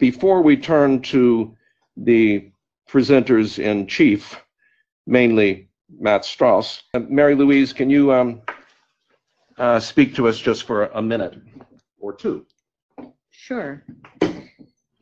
before we turn to the presenters in chief, mainly Matt Strauss, Mary Louise, can you speak to us just for a minute or two? Sure.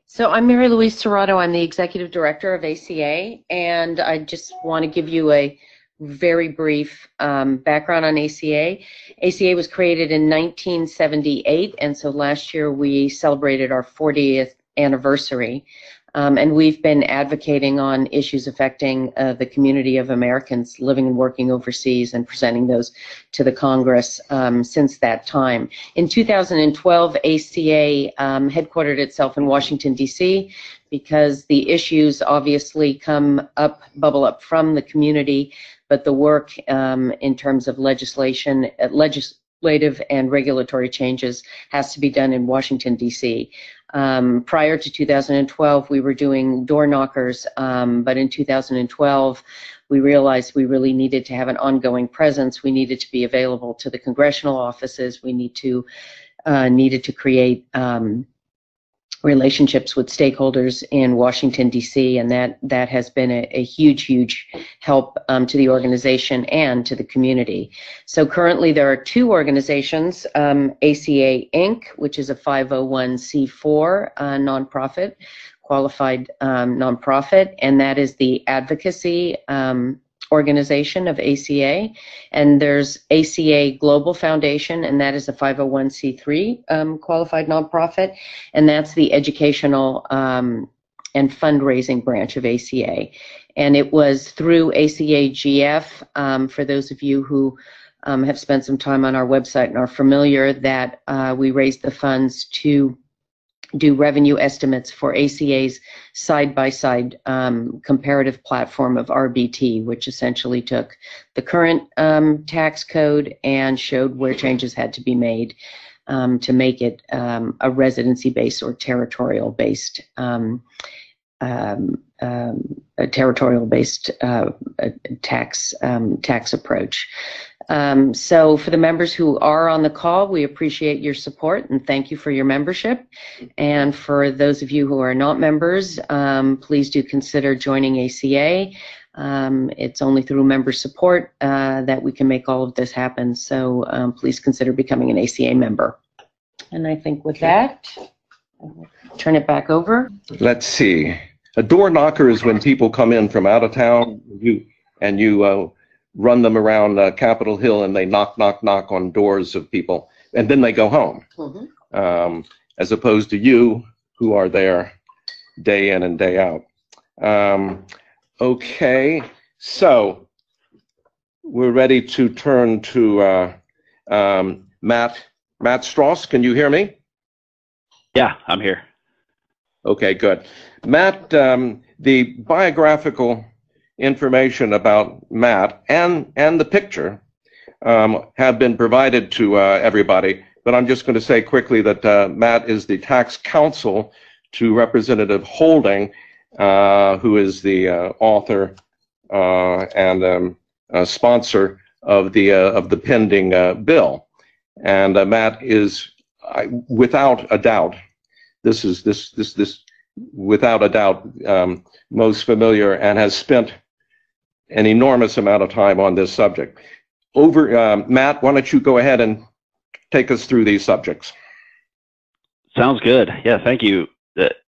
So I'm Mary Louise Serrato. I'm the Executive Director of ACA, and I just want to give you a very brief background on ACA. ACA was created in 1978, and so last year we celebrated our 40th anniversary. And we've been advocating on issues affecting the community of Americans living and working overseas and presenting those to the Congress since that time. In 2012, ACA headquartered itself in Washington, D.C., because the issues obviously bubble up from the community, but the work in terms of legislative and regulatory changes has to be done in Washington, D.C. Prior to 2012, we were doing door knockers, but in 2012, we realized we really needed to have an ongoing presence. We needed to be available to the congressional offices. We needed to create relationships with stakeholders in Washington, D.C., and that has been a huge help to the organization and to the community. So currently there are two organizations, ACA Inc., which is a 501c4 nonprofit, qualified nonprofit, and that is the advocacy organization of ACA, and there's ACA Global Foundation, and that is a 501c3 qualified nonprofit, and that's the educational and fundraising branch of ACA. And it was through ACA GF, for those of you who have spent some time on our website and are familiar, that we raised the funds to do revenue estimates for ACA's side-by-side comparative platform of RBT, which essentially took the current tax code and showed where changes had to be made to make it a residency-based or territorial-based tax approach. So for the members who are on the call, we appreciate your support and thank you for your membership. And for those of you who are not members, please do consider joining ACA. It's only through member support that we can make all of this happen. So please consider becoming an ACA member. And I think with that, I'll turn it back over. Let's see. A door knocker is when people come in from out of town, you run them around Capitol Hill and they knock on doors of people, and then they go home. Mm-hmm. As opposed to you, who are there day in and day out. Okay, so we're ready to turn to Matt Strauss. Can you hear me? Yeah, I'm here. Okay, good. Matt, the biographical information about Matt and the picture have been provided to everybody, but I'm just going to say quickly that Matt is the tax counsel to Representative Holding, who is the author and sponsor of the pending bill. And Matt is, without a doubt, without a doubt, most familiar and has spent an enormous amount of time on this subject. Matt, why don't you go ahead and take us through these subjects? Sounds good. Yeah, thank you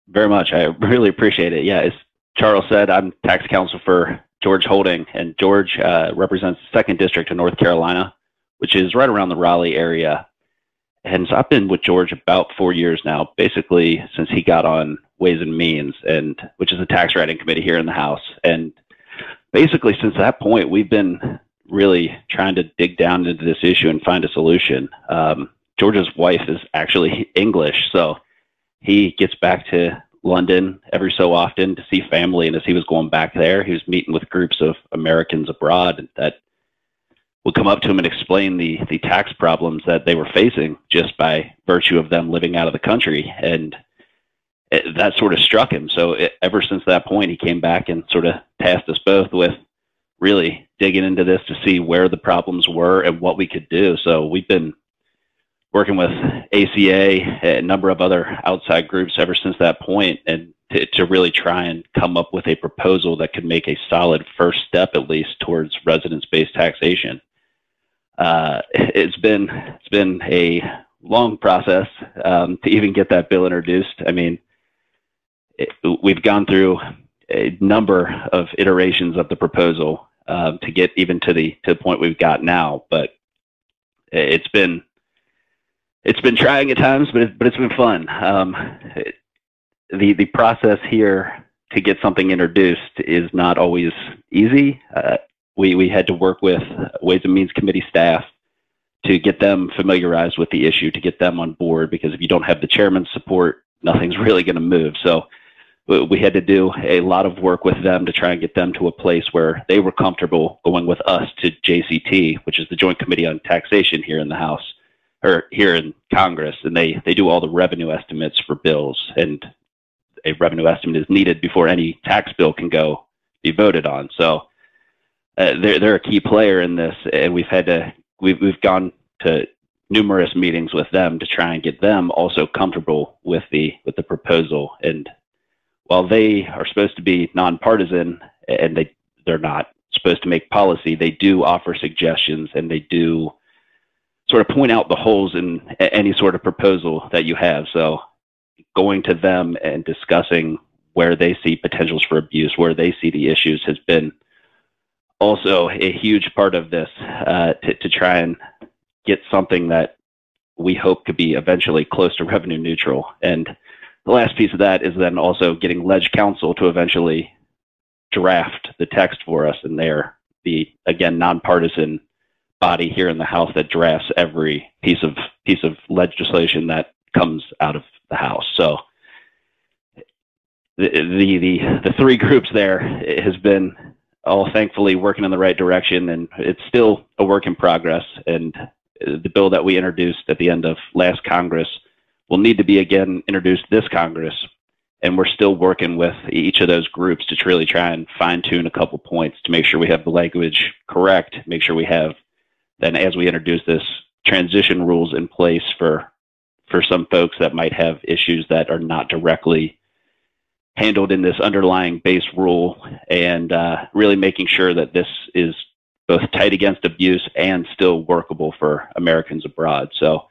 very much. I really appreciate it. Yeah, as Charles said, I'm tax counsel for George Holding, and George represents the 2nd District of North Carolina, which is right around the Raleigh area. And so I've been with George about 4 years now, basically since he got on Ways and Means, which is a tax writing committee here in the House. And basically since that point, we've been really trying to dig down into this issue and find a solution. George's wife is actually English, so he gets back to London every so often to see family. And as he was going back there, he was meeting with groups of Americans abroad that would come up to him and explain the tax problems that they were facing just by virtue of them living out of the country. And that sort of struck him. So ever since that point, he came back and sort of tasked us both with really digging into this to see where the problems were and what we could do. So we've been working with ACA, a number of other outside groups ever since that point, and to really try and come up with a proposal that could make a solid first step, at least, towards residence-based taxation. It's been a long process to even get that bill introduced. I mean, we've gone through a number of iterations of the proposal to get even to the point we've got now, but it's been trying at times, but it's been fun. The process here to get something introduced is not always easy. We had to work with Ways and Means Committee staff to get them familiarized with the issue, to get them on board, because if you don't have the chairman's support, nothing's really going to move. So we had to do a lot of work with them to try and get them to a place where they were comfortable going with us to JCT, which is the Joint Committee on Taxation here in the House, or here in Congress, and they do all the revenue estimates for bills, and a revenue estimate is needed before any tax bill can go be voted on. So they're a key player in this, and we've gone to numerous meetings with them to try and get them also comfortable with the proposal. And while they are supposed to be nonpartisan, and they're not supposed to make policy, they do offer suggestions, and they do sort of point out the holes in any sort of proposal that you have. So going to them and discussing where they see potentials for abuse, where they see the issues, has been also a huge part of this, to try and get something that we hope could be eventually close to revenue neutral. And the last piece of that is then also getting Leg Council to eventually draft the text for us, and they're the, again, nonpartisan body here in the House that drafts every piece of legislation that comes out of the House. So the three groups there has been all thankfully working in the right direction, and it's still a work in progress. And the bill that we introduced at the end of last Congress will need to be again introduced this Congress, and we're still working with each of those groups to really try and fine-tune a couple points to make sure we have the language correct, make sure we have, then as we introduce this, transition rules in place for some folks that might have issues that are not directly handled in this underlying base rule, and really making sure that this is both tight against abuse and still workable for Americans abroad. So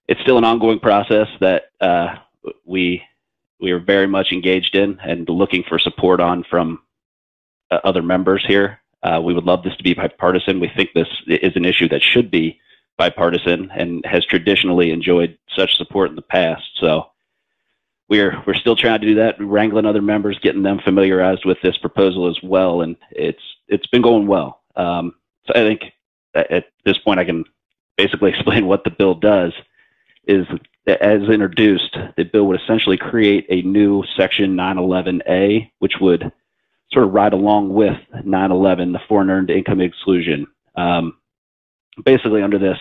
it's still an ongoing process that we are very much engaged in and looking for support on from other members here. We would love this to be bipartisan. We think this is an issue that should be bipartisan and has traditionally enjoyed such support in the past. So we're still trying to do that. We're wrangling other members, getting them familiarized with this proposal as well, and it's been going well. So I think at this point I can basically explain what the bill does. Is, as introduced, the bill would essentially create a new Section 911A, which would sort of ride along with 911, the foreign earned income exclusion. Basically, under this,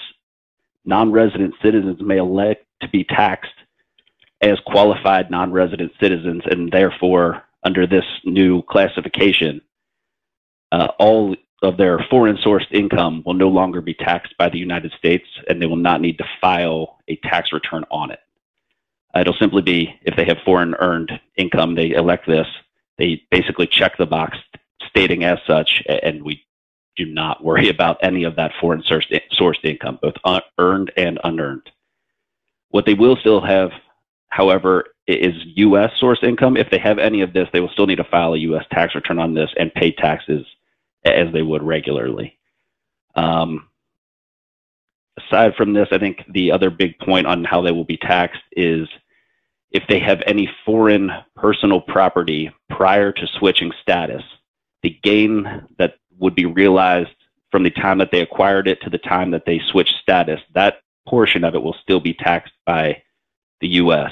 non-resident citizens may elect to be taxed as qualified non-resident citizens, and therefore, under this new classification, all of their foreign-sourced income will no longer be taxed by the United States, and they will not need to file a tax return on it. It'll simply be, if they have foreign-earned income, they elect this. They basically check the box stating as such, and we do not worry about any of that foreign-sourced income, both earned and unearned. What they will still have, however, is U.S. source income. If they have any of this, they will still need to file a U.S. tax return on this and pay taxes as they would regularly. Aside from this, I think the other big point on how they will be taxed is if they have any foreign personal property prior to switching status, the gain that would be realized from the time that they acquired it to the time that they switch status, that portion of it will still be taxed by the U.S.,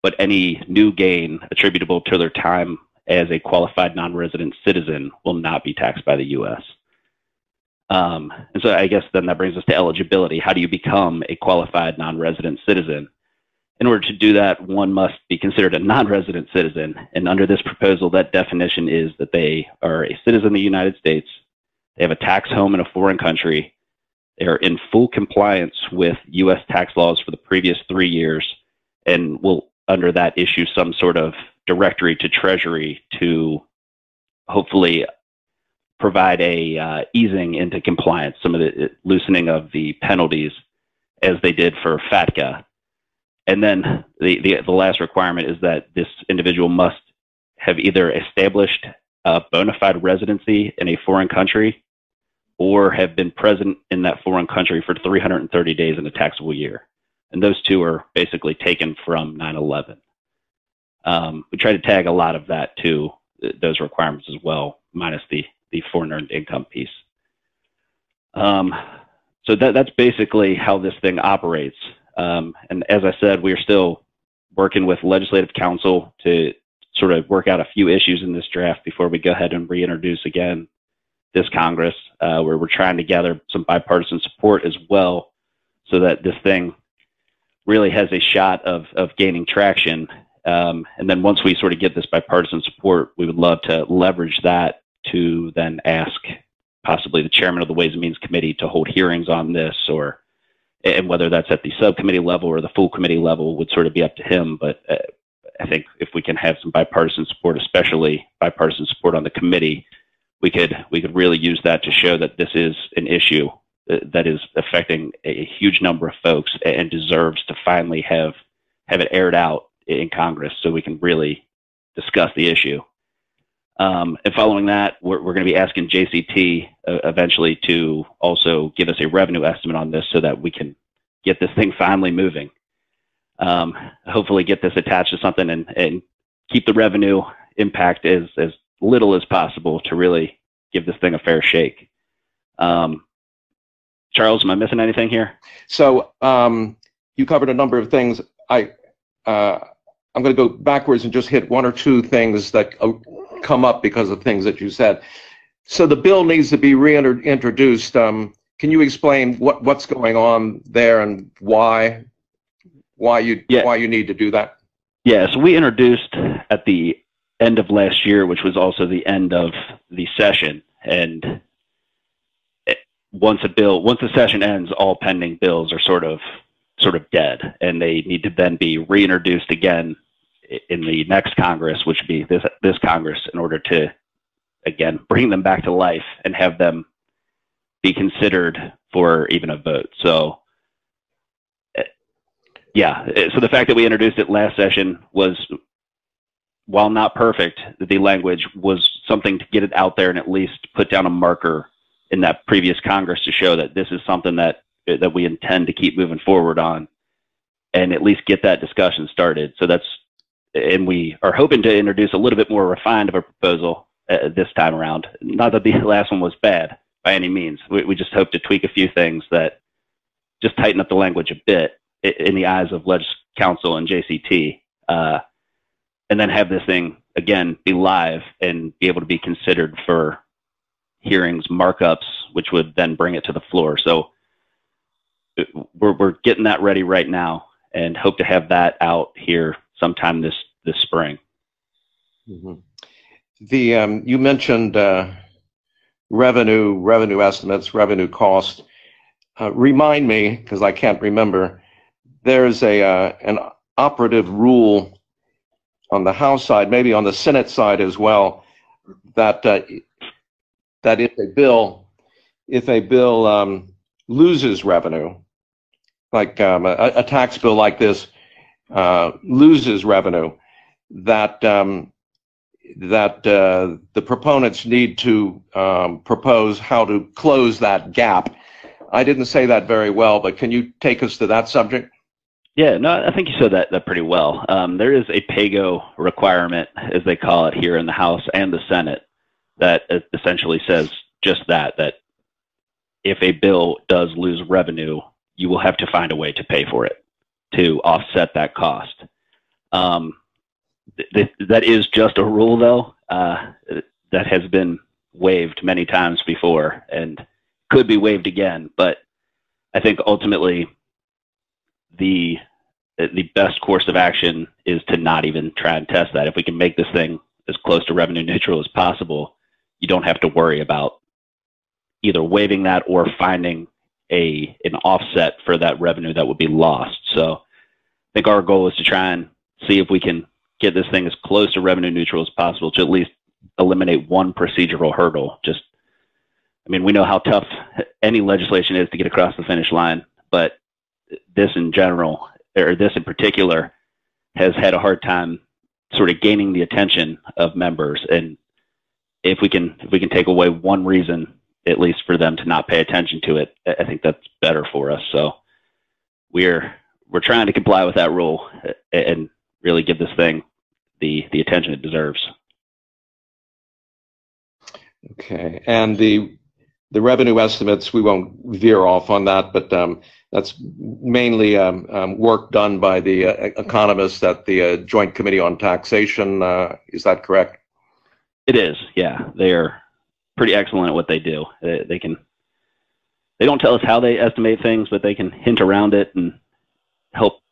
but any new gain attributable to their time as a qualified non-resident citizen will not be taxed by the U.S. And so I guess then that brings us to eligibility. How do you become a qualified non-resident citizen? In order to do that, one must be considered a non-resident citizen. And under this proposal, that definition is that they are a citizen of the United States, they have a tax home in a foreign country, They're in full compliance with U.S. tax laws for the previous 3 years, and will, under that, issue some sort of directory to Treasury to hopefully provide a easing into compliance, some of the loosening of the penalties as they did for FATCA. And then the last requirement is that this individual must have either established a bona fide residency in a foreign country or have been present in that foreign country for 330 days in a taxable year. And those two are basically taken from 9/11. We try to tag a lot of that to those requirements as well, minus the foreign earned income piece. So that's basically how this thing operates. And as I said, we are still working with legislative counsel to sort of work out a few issues in this draft before we go ahead and reintroduce again this Congress, where we're trying to gather some bipartisan support as well, so that this thing really has a shot of gaining traction. And then once we sort of get this bipartisan support, we would love to leverage that to then ask possibly the chairman of the Ways and Means Committee to hold hearings on this, and whether that's at the subcommittee level or the full committee level would sort of be up to him. But I think if we can have some bipartisan support, especially bipartisan support on the committee, we could really use that to show that this is an issue that is affecting a huge number of folks and deserves to finally have it aired out in Congress so we can really discuss the issue. And following that, we're going to be asking JCT eventually to also give us a revenue estimate on this so that we can get this thing finally moving. Hopefully get this attached to something and keep the revenue impact as little as possible to really give this thing a fair shake. Charles, am I missing anything here? So you covered a number of things. I'm going to go backwards and just hit one or two things that come up because of things that you said. So the bill needs to be reintroduced. Can you explain what's going on there and why you need to do that? Yeah, so we introduced at the end of last year, which was also the end of the session, and once the session ends, all pending bills are sort of dead, and they need to then be reintroduced again in the next Congress, which would be this Congress, in order to again bring them back to life and have them be considered for even a vote. So yeah, so the fact that we introduced it last session was, while not perfect, the language was something to get it out there and at least put down a marker in that previous Congress to show that this is something that we intend to keep moving forward on, and at least get that discussion started. So and we are hoping to introduce a little bit more refined of a proposal this time around. Not that the last one was bad by any means. We just hope to tweak a few things that just tighten up the language a bit in the eyes of Council and JCT, and then have this thing again be live and be able to be considered for hearings, markups, which would then bring it to the floor. So we're getting that ready right now and hope to have that out here sometime this spring. Mm-hmm. You mentioned revenue estimates, revenue cost. Remind me, because I can't remember. There's an operative rule on the House side, maybe on the Senate side as well, that if a bill loses revenue, like a tax bill like this loses revenue, that the proponents need to propose how to close that gap. I didn't say that very well, but can you take us to that subject? Yeah, no, I think you said that pretty well. There is a PAYGO requirement, as they call it here in the House and the Senate, that essentially says just that if a bill does lose revenue, you will have to find a way to pay for it to offset that cost. That is just a rule, though, that has been waived many times before and could be waived again. But I think ultimately the best course of action is to not even try and test that. If we can make this thing as close to revenue neutral as possible, you don't have to worry about either waiving that or finding an offset for that revenue that would be lost. So I think our goal is to try and see if we can get this thing as close to revenue neutral as possible to at least eliminate one procedural hurdle. I mean, we know how tough any legislation is to get across the finish line, but this in general, or this in particular, has had a hard time sort of gaining the attention of members. And if we can take away one reason, at least for them to not pay attention to it, I think that's better for us. So we're trying to comply with that rule and really give this thing the attention it deserves. Okay, and the revenue estimates, we won't veer off on that, but that's mainly work done by the economists at the Joint Committee on Taxation. Is that correct? It is, yeah. They are pretty excellent at what they do. They don't tell us how they estimate things, but they can hint around it and help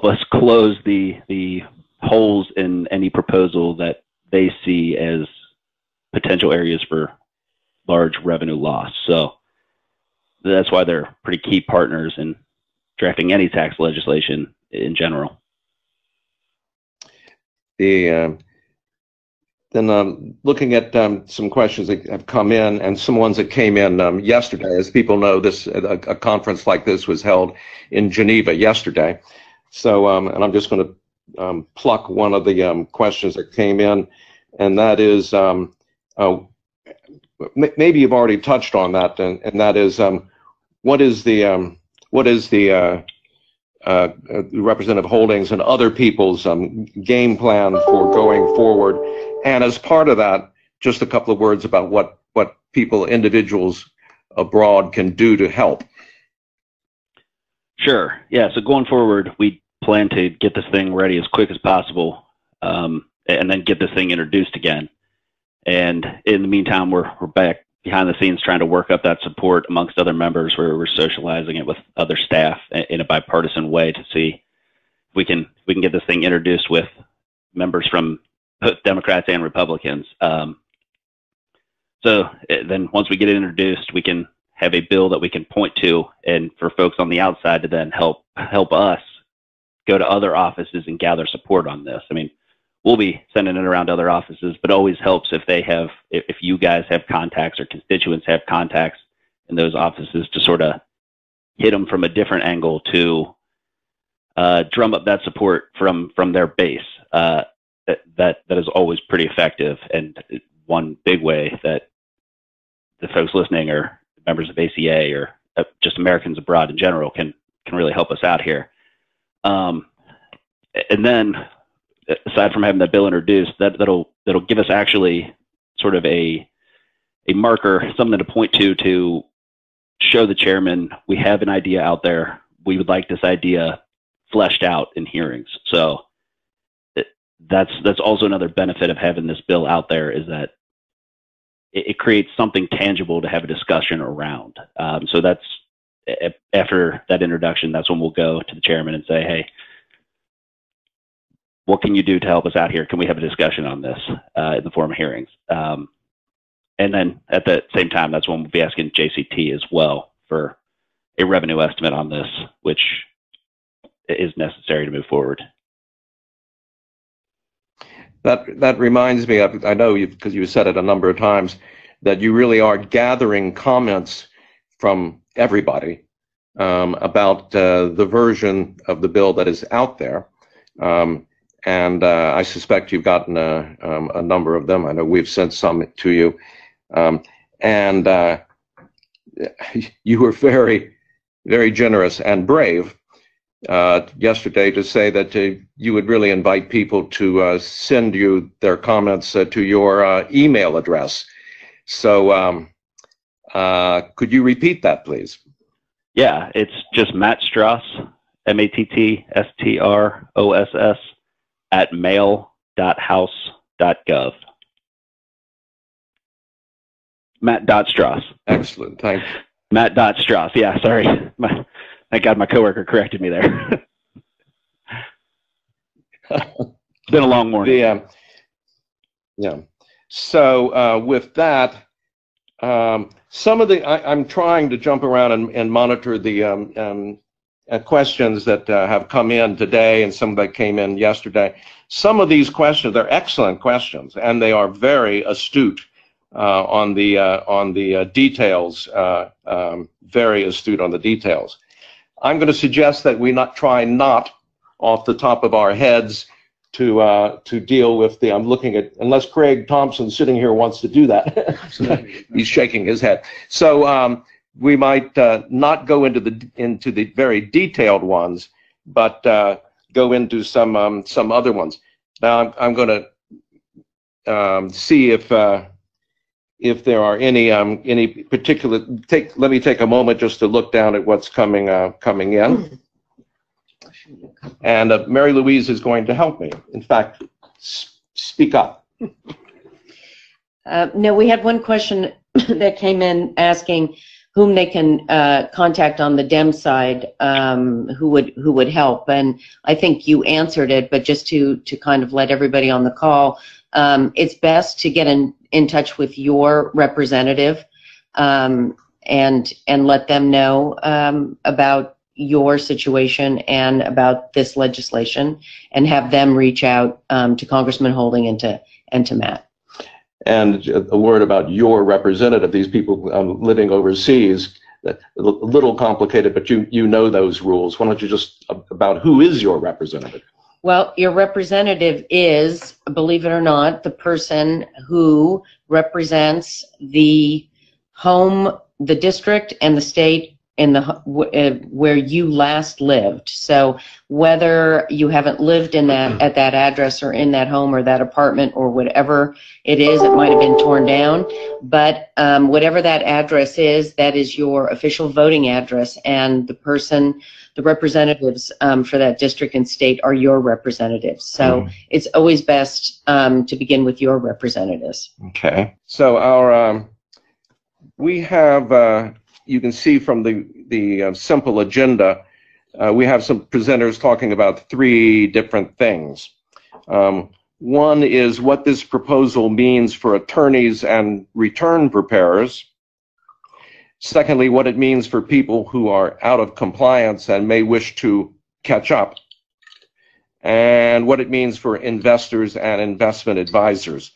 us close the holes in any proposal that they see as potential areas for large revenue loss. So that's why they're pretty key partners in drafting any tax legislation in general. Then looking at some questions that have come in, and some ones that came in yesterday. As people know, a conference like this was held in Geneva yesterday. So, and I'm just going to pluck one of the questions that came in, and that is, maybe you've already touched on that, and that is, what is the Representative Holdings and other people's game plan for going forward? And as part of that, just a couple of words about what individuals abroad can do to help. Sure. Yeah. So going forward, we plan to get this thing ready as quick as possible, and then get this thing introduced again. And in the meantime, we're back behind the scenes trying to work up that support amongst other members, where we're socializing it with other staff in a bipartisan way to see if we can get this thing introduced with members from both Democrats and Republicans. So then once we get it introduced, we can have a bill that we can point to, and for folks on the outside to then help us go to other offices and gather support on this. I mean, we'll be sending it around to other offices, but it always helps if you guys have contacts or constituents have contacts in those offices to sort of hit them from a different angle to drum up that support from their base. That is always pretty effective, and one big way that the folks listening are members of ACA or just Americans abroad in general can really help us out here. And then, aside from having that bill introduced, that'll give us actually sort of a marker, something to point to show the chairman we have an idea out there. We would like this idea fleshed out in hearings. So that's also another benefit of having this bill out there, is that it creates something tangible to have a discussion around. So that's, after that introduction, that's when we'll go to the chairman and say, hey, what can you do to help us out here? Can we have a discussion on this in the form of hearings? And then at the same time, that's when we'll be asking JCT as well for a revenue estimate on this, which is necessary to move forward. That reminds me of, I know because you said it a number of times, that you really are gathering comments from everybody about the version of the bill that is out there. And I suspect you've gotten a number of them. I know we've sent some to you. And you were very, very generous and brave yesterday to say that you would really invite people to send you their comments to your email address. So could you repeat that, please? Yeah, it's just Matt Strauss, MattStross, @mail.house.gov. Matt.Strauss. Excellent. Thanks. Matt.Strauss. Yeah, sorry. Thank God my coworker corrected me there. It's been a long morning. Yeah. So with that, Some of the, I'm trying to jump around and monitor the questions that have come in today and some that came in yesterday. Some of these questions, they're excellent questions, and they are very astute on the details, very astute on the details. I'm going to suggest that we try not off the top of our heads to deal with the, I'm looking at, unless Craig Thompson sitting here wants to do that. He's shaking his head. So we might not go into the very detailed ones, but go into some other ones. Now I'm going to see if there are any particular. Let me take a moment just to look down at what's coming in. And Mary Louise is going to help me. In fact, speak up. No, we had one question that came in asking whom they can contact on the Dem side, who would help. And I think you answered it, but just to kind of let everybody on the call, it's best to get in touch with your representative and let them know about your situation and about this legislation, and have them reach out to Congressman Holding and to Matt. And a word about your representative. These people living overseas, a little complicated, but you know those rules. Why don't you just about who is your representative? Well, your representative is, believe it or not, the person who represents the home, the district, and the state in the where you last lived. So whether you haven't lived in that at that address or in that home or that apartment or whatever it is, it might have been torn down, but whatever that address is, that is your official voting address, and the representatives for that district and state are your representatives. So it's always best to begin with your representatives. Okay. So our we have. You can see from the simple agenda, we have some presenters talking about three different things. One is what this proposal means for attorneys and return preparers. Secondly, what it means for people who are out of compliance and may wish to catch up. And what it means for investors and investment advisors.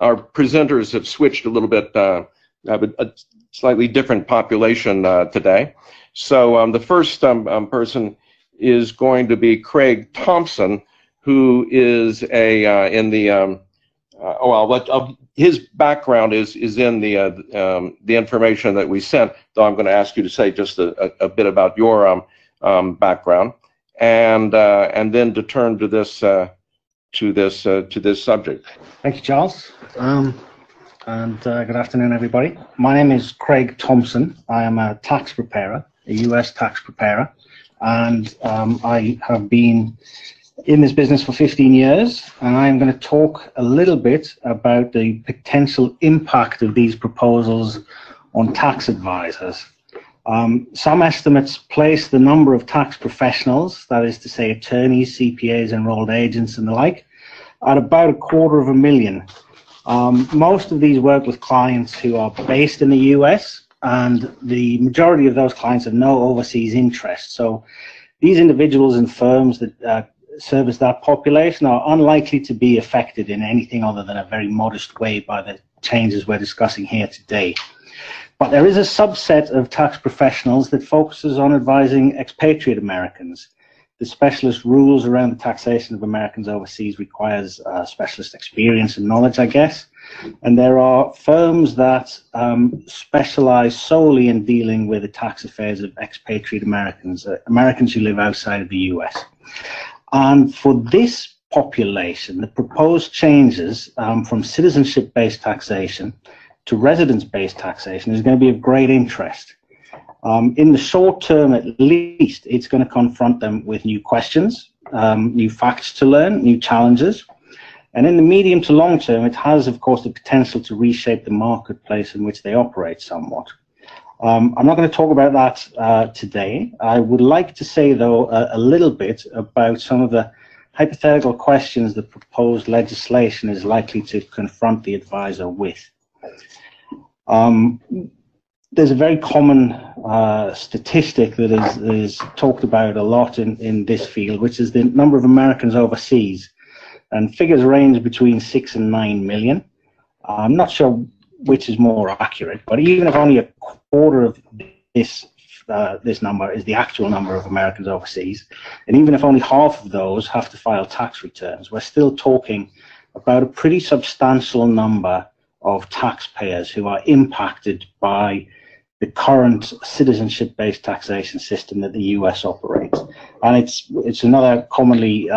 Our presenters have switched a little bit, have a slightly different population today. So the first person is going to be Craig Thompson, who is in the his background is in the information that we sent. Though I'm going to ask you to say just a bit about your background, and then to turn to this subject. Thank you, Charles. And good afternoon, everybody. My name is Craig Thompson. I am a tax preparer, a US tax preparer, and I have been in this business for 15 years, and I am going to talk a little bit about the potential impact of these proposals on tax advisors. Some estimates place the number of tax professionals, that is to say attorneys, CPAs, enrolled agents, and the like, at about 250,000. Most of these work with clients who are based in the US, and the majority of those clients have no overseas interest. So these individuals and firms that service that population are unlikely to be affected in anything other than a very modest way by the changes we're discussing here today. But there is a subset of tax professionals that focuses on advising expatriate Americans. The specialist rules around the taxation of Americans overseas requires specialist experience and knowledge, I guess. And there are firms that specialize solely in dealing with the tax affairs of expatriate Americans, Americans who live outside of the US. And for this population, the proposed changes from citizenship-based taxation to residence-based taxation is going to be of great interest. In the short term, at least, it's going to confront them with new questions, new facts to learn, new challenges. And in the medium to long term, it has, of course, the potential to reshape the marketplace in which they operate somewhat. I'm not going to talk about that today. I would like to say, though, a little bit about some of the hypothetical questions the proposed legislation is likely to confront the advisor with. There's a very common statistic that is talked about a lot in this field, which is the number of Americans overseas. And figures range between 6 and 9 million. I'm not sure which is more accurate, but even if only a quarter of this number is the actual number of Americans overseas, and even if only half of those have to file tax returns, we're still talking about a pretty substantial number of taxpayers who are impacted by the current citizenship-based taxation system that the US operates. And it's another commonly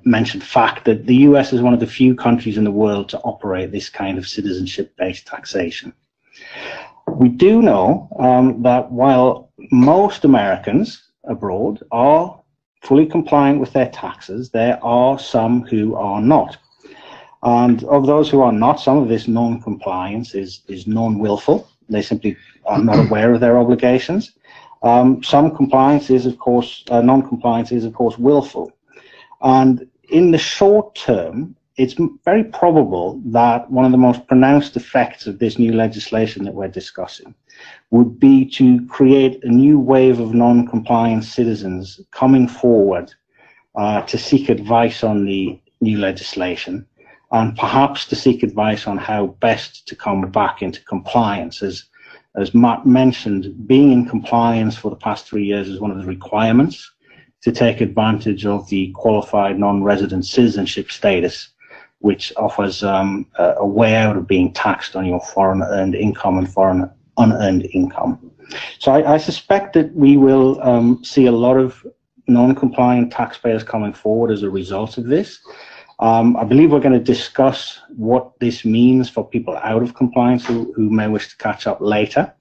mentioned fact that the US is one of the few countries in the world to operate this kind of citizenship-based taxation. We do know that while most Americans abroad are fully compliant with their taxes, there are some who are not. And of those who are not, some of this non-compliance is non-willful. They simply are not aware of their obligations. Some compliance is, of course, non-compliance is, of course, willful. And in the short term, it's very probable that one of the most pronounced effects of this new legislation that we're discussing would be to create a new wave of non-compliant citizens coming forward to seek advice on the new legislation, and perhaps to seek advice on how best to come back into compliance. As Matt mentioned, being in compliance for the past 3 years is one of the requirements to take advantage of the qualified non-resident citizenship status, which offers a way out of being taxed on your foreign earned income and foreign unearned income. So I suspect that we will see a lot of non-compliant taxpayers coming forward as a result of this. I believe we're going to discuss what this means for people out of compliance who may wish to catch up later.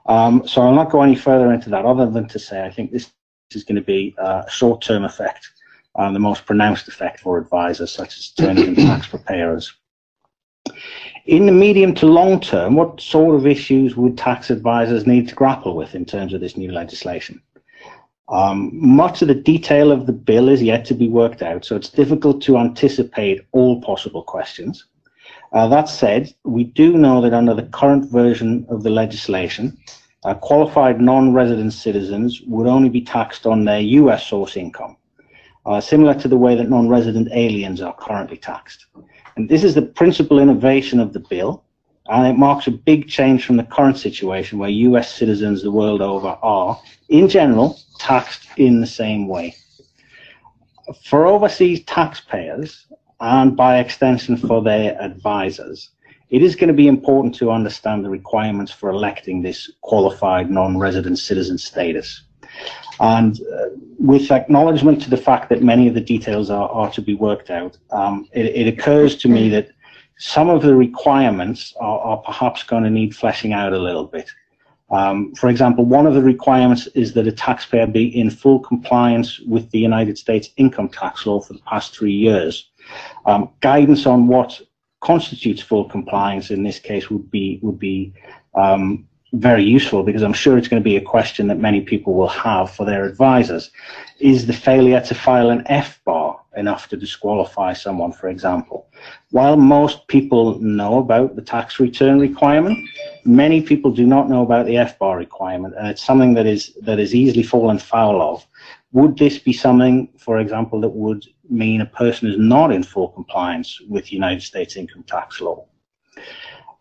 So I'll not go any further into that other than to say I think this is going to be a short-term effect, the most pronounced effect for advisors such as attorneys and tax preparers. In the medium to long term, what sort of issues would tax advisors need to grapple with in terms of this new legislation? Much of the detail of the bill is yet to be worked out, so it's difficult to anticipate all possible questions. That said, we do know that under the current version of the legislation, qualified non-resident citizens would only be taxed on their US source income, similar to the way that non-resident aliens are currently taxed. And this is the principal innovation of the bill, and it marks a big change from the current situation where US citizens the world over are, in general, taxed in the same way. For overseas taxpayers, and by extension for their advisors, it is going to be important to understand the requirements for electing this qualified non-resident citizen status. And with acknowledgement to the fact that many of the details are to be worked out, it occurs to me that some of the requirements are perhaps going to need fleshing out a little bit. For example, one of the requirements is that a taxpayer be in full compliance with the United States income tax law for the past 3 years. Guidance on what constitutes full compliance in this case would be very useful, because I'm sure it's going to be a question that many people will have for their advisors. Is the failure to file an F-bar enough to disqualify someone, for example? While most people know about the tax return requirement, many people do not know about the F-bar requirement, and it's something that is easily fallen foul of. Would this be something, for example, that would mean a person is not in full compliance with United States income tax law?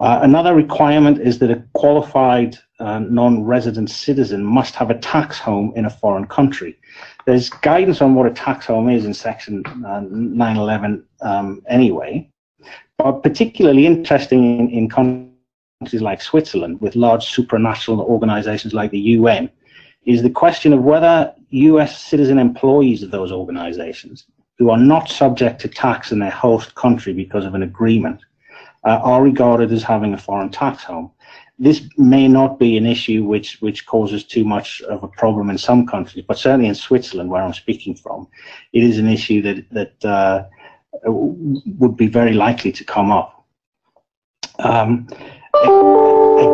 Another requirement is that a qualified non-resident citizen must have a tax home in a foreign country. There's guidance on what a tax home is in Section 911 anyway, but particularly interesting in countries like Switzerland with large supranational organizations like the UN is the question of whether US citizen employees of those organizations who are not subject to tax in their host country because of an agreement are regarded as having a foreign tax home. This may not be an issue which causes too much of a problem in some countries, but certainly in Switzerland, where I'm speaking from, it is an issue that would be very likely to come up.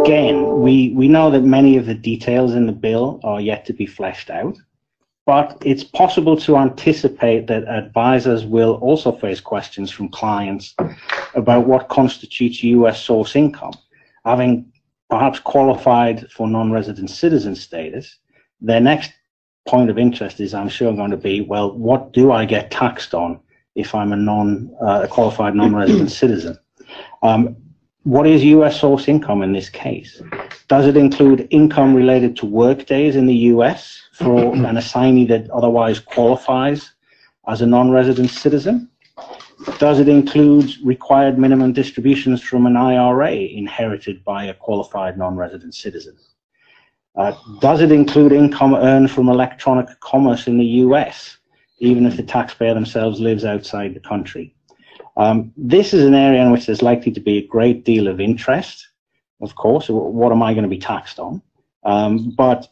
Again, we know that many of the details in the bill are yet to be fleshed out, but it's possible to anticipate that advisors will also face questions from clients about what constitutes US source income. having perhaps qualified for non-resident citizen status, their next point of interest is, I'm sure, going to be, well, what do I get taxed on if I'm a qualified non-resident citizen? What is US source income in this case? Does it include income related to work days in the US for an assignee that otherwise qualifies as a non-resident citizen? Does it include required minimum distributions from an IRA inherited by a qualified non-resident citizen? Does it include income earned from electronic commerce in the US, even if the taxpayer themselves lives outside the country? This is an area in which there's likely to be a great deal of interest, of course. What am I going to be taxed on? But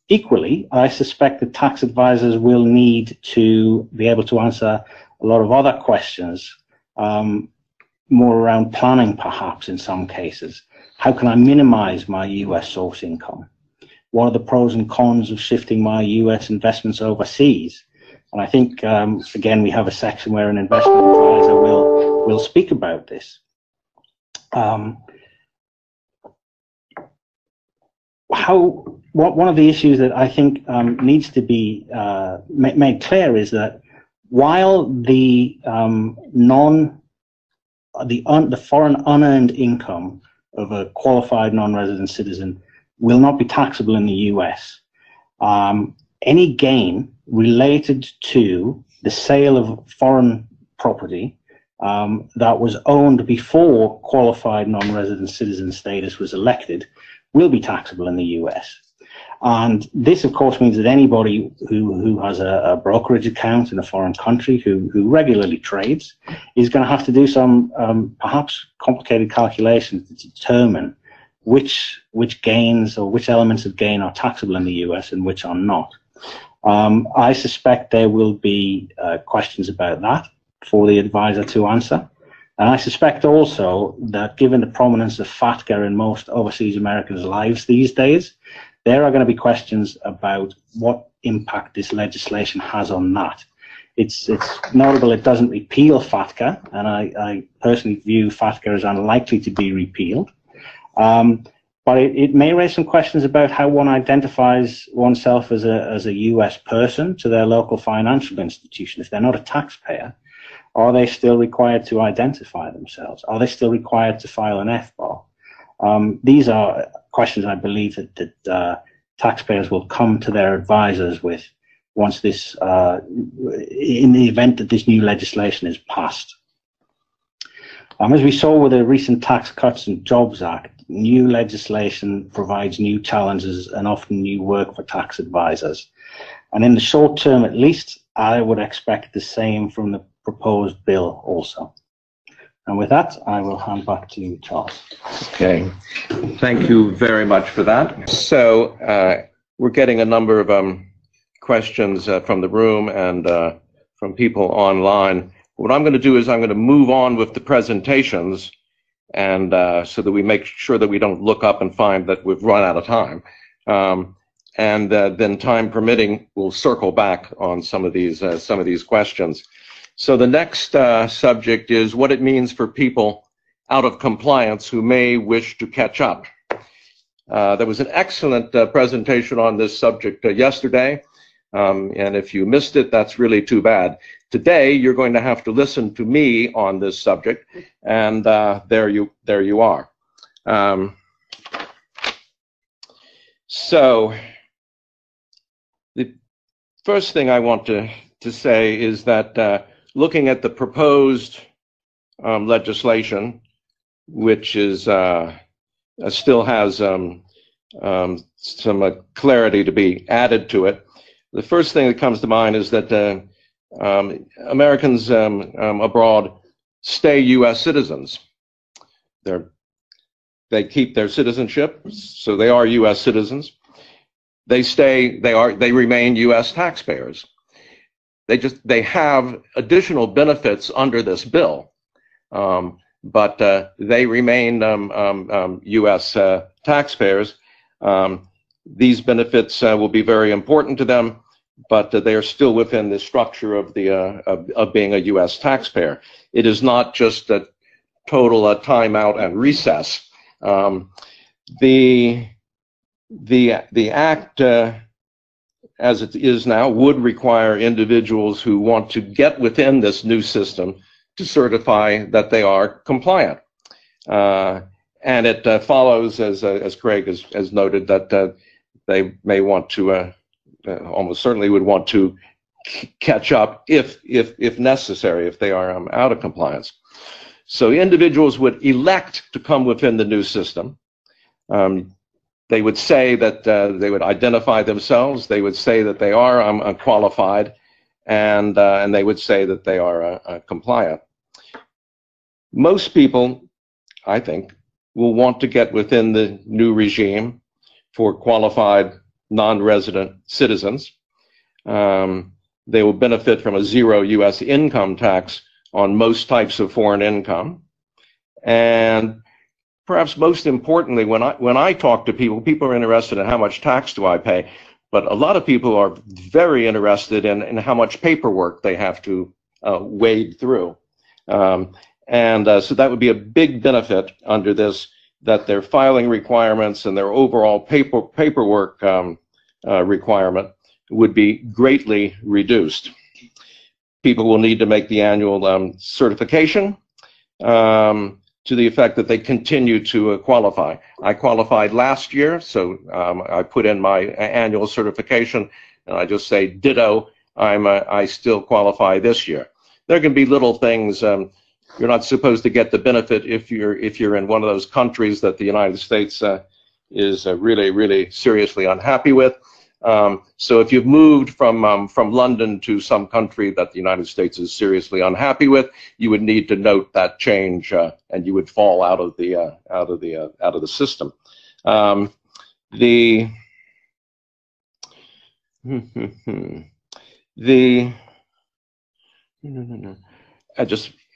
equally, I suspect that tax advisors will need to be able to answer a lot of other questions, more around planning perhaps in some cases. How can I minimize my US source income? What are the pros and cons of shifting my US investments overseas? And I think, again, we have a section where an investment advisor will speak about this. One of the issues that I think needs to be made clear is that while the foreign unearned income of a qualified non-resident citizen will not be taxable in the US, any gain related to the sale of foreign property that was owned before qualified non-resident citizen status was elected will be taxable in the US. And this, of course, means that anybody who has a brokerage account in a foreign country who regularly trades is going to have to do some perhaps complicated calculations to determine which gains or which elements of gain are taxable in the US and which are not. I suspect there will be questions about that for the advisor to answer. And I suspect also that given the prominence of FATCA in most overseas Americans' lives these days, there are going to be questions about what impact this legislation has on that. It's notable it doesn't repeal FATCA, and I personally view FATCA as unlikely to be repealed. But it may raise some questions about how one identifies oneself as a US person to their local financial institution. If they're not a taxpayer, are they still required to identify themselves? Are they still required to file an FBAR? These are questions I believe that taxpayers will come to their advisors with once this, in the event that this new legislation is passed. As we saw with the recent Tax Cuts and Jobs Act, new legislation provides new challenges and often new work for tax advisors. And in the short term, at least, I would expect the same from the proposed bill also. And with that, I will hand back to you, Charles. Okay, thank you very much for that. So we're getting a number of questions from the room and from people online. What I'm going to do is I'm going to move on with the presentations, and so that we make sure that we don't look up and find that we've run out of time. And then, time permitting, we'll circle back on some of these questions. So the next subject is what it means for people out of compliance who may wish to catch up. There was an excellent presentation on this subject yesterday, and if you missed it, that's really too bad. Today, you're going to have to listen to me on this subject, and there you are. So the first thing I want to say is that looking at the proposed legislation, which is still has some clarity to be added to it, the first thing that comes to mind is that Americans abroad stay U.S. citizens. They keep their citizenship, so they are U.S. citizens. They remain U.S. taxpayers. They have additional benefits under this bill, but they remain U.S. taxpayers. These benefits will be very important to them, but they are still within the structure of being a U.S. taxpayer. It is not just a total timeout and recess. The act, as it is now, would require individuals who want to get within this new system to certify that they are compliant. And it follows, as Craig has noted, that they may want to, almost certainly would want to catch up if necessary, if they are out of compliance. So individuals would elect to come within the new system. They would say that they would identify themselves. They would say that they are qualified, and they would say that they are compliant. Most people, I think, will want to get within the new regime for qualified non-resident citizens. They will benefit from a 0 U.S. income tax on most types of foreign income. And perhaps most importantly, when I talk to people, people are interested in how much tax do I pay, but a lot of people are very interested in how much paperwork they have to wade through. So that would be a big benefit under this, that their filing requirements and their overall paperwork requirement would be greatly reduced. People will need to make the annual certification to the effect that they continue to qualify. I qualified last year, so I put in my annual certification, and I just say ditto. I still qualify this year. There can be little things. You're not supposed to get the benefit if you're in one of those countries that the United States is really seriously unhappy with. So if you've moved from London to some country that the United States is seriously unhappy with, you would need to note that change, and you would fall out of the system.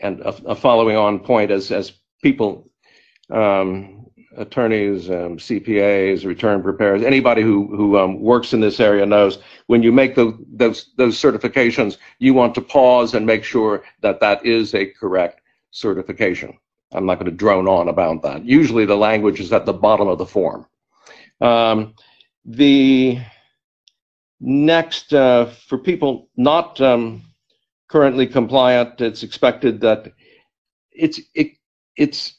And a following on point, as people, attorneys, CPAs, return preparers, anybody who works in this area knows when you make those certifications, you want to pause and make sure that that is a correct certification. I'm not going to drone on about that. Usually the language is at the bottom of the form. The next, for people not currently compliant, it's expected that it's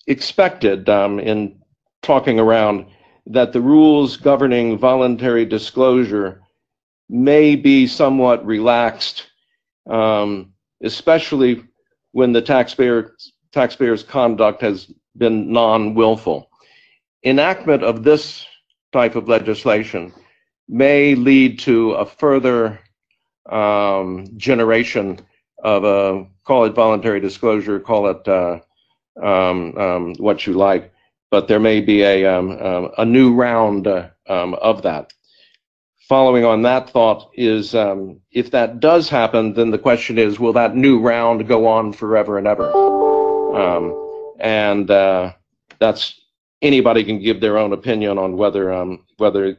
expected in talking around that the rules governing voluntary disclosure may be somewhat relaxed, especially when the taxpayer's conduct has been non-willful. Enactment of this type of legislation may lead to a further generation of call it voluntary disclosure, call it what you like, but there may be a new round of that. Following on that thought is, if that does happen, then the question is, will that new round go on forever and ever? That's, anybody can give their own opinion on whether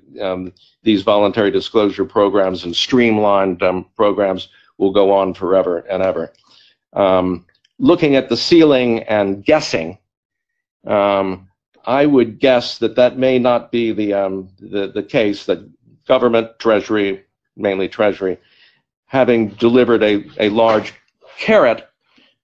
these voluntary disclosure programs and streamlined programs will go on forever and ever. Looking at the ceiling and guessing, I would guess that may not be the case, that government, Treasury, mainly Treasury, having delivered a large carrot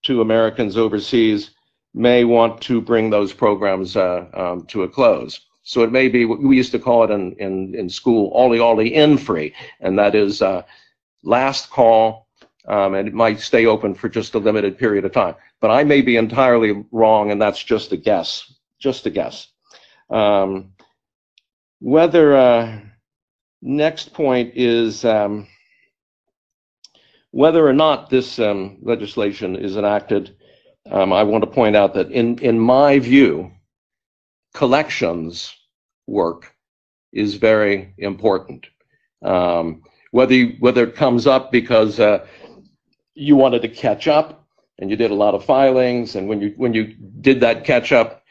to Americans overseas, may want to bring those programs to a close. So it may be, we used to call it in school, ollie in free, and that is last call, and it might stay open for just a limited period of time. But I may be entirely wrong, and that's just a guess, next point is whether or not this legislation is enacted. I want to point out that in my view, collections work is very important. Whether it comes up because you wanted to catch up and you did a lot of filings, and when you did that catch up,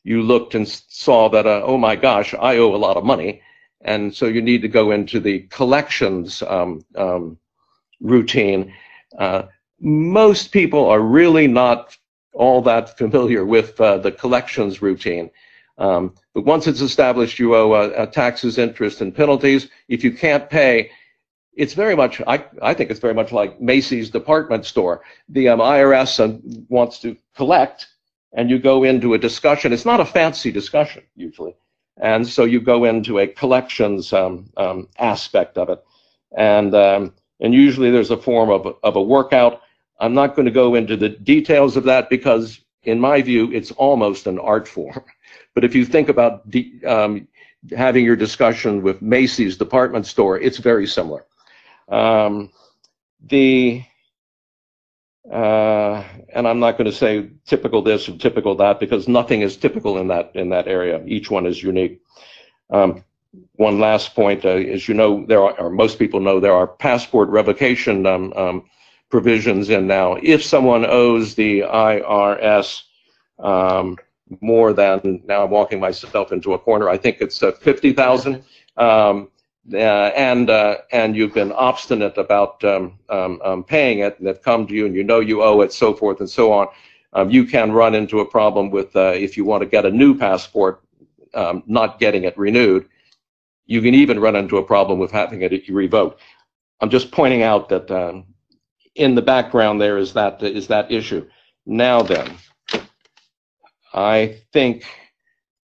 you looked and saw that oh my gosh, I owe a lot of money, and so you need to go into the collections routine. Most people are really not all that familiar with the collections routine. But once it's established, you owe taxes, interest, and penalties. If you can't pay, it's very much, I think it's very much like Macy's department store. The IRS wants to collect, and you go into a discussion. It's not a fancy discussion, usually. And so you go into a collections aspect of it. And usually there's a form of a workout. I'm not going to go into the details of that because, in my view, it's almost an art form. But if you think about having your discussion with Macy's department store, it's very similar. And I'm not going to say typical this and typical that because nothing is typical in that area. Each one is unique. One last point, as you know, or most people know, there are passport revocation provisions in now. If someone owes the IRS more than, now I'm walking myself into a corner, I think it's 50,000. And you've been obstinate about paying it, and they've come to you and you know you owe it, so forth and so on, you can run into a problem with, if you want to get a new passport, not getting it renewed. You can even run into a problem with having it revoked. I'm just pointing out that in the background there is that issue. Now then, I think